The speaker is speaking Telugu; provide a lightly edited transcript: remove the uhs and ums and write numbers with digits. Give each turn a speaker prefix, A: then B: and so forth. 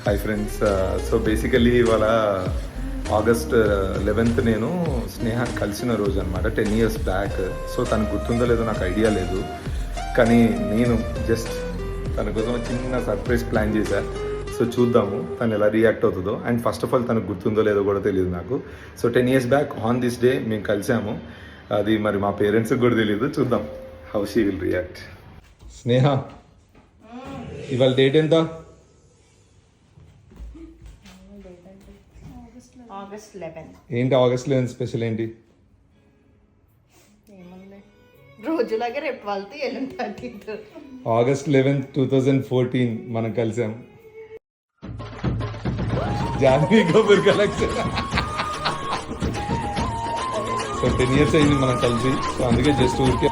A: Hi friends. సో బేసికలీ ఇవాళ ఆగస్ట్ 11th నేను స్నేహాన్ని కలిసిన రోజు అనమాట, 10 years బ్యాక్. సో తనకు గుర్తుందో లేదో నాకు ఐడియా లేదు, కానీ నేను జస్ట్ తన కోసం చిన్న సర్ప్రైజ్ ప్లాన్ చేశాను. సో చూద్దాము తను ఎలా రియాక్ట్ అవుతుందో. అండ్ ఫస్ట్ ఆఫ్ ఆల్ తనకు గుర్తుందో లేదో కూడా తెలియదు నాకు. So 10 years back on this day మేము కలిసాము. అది మరి మా పేరెంట్స్కి కూడా తెలియదు. చూద్దాం హౌ షీ విల్ రియాక్ట్. స్నేహ, ఇవాళ డేట్ ఎంత?
B: ఆగస్ట్ 11.
A: ఏంటి ఆగస్ట్ 11 స్పెషల్ ఏంటి?
B: ఏముంది, రోజులాగే రేపు 12th ఎల్లుండి 13th.
A: ఆగస్ట్ 11th 2014 మనం కలిసాం. Janhvi Kapoor collection. So 10 years అయింది మనం కలిసి. సో అందుకే జస్ట్ ఊరికే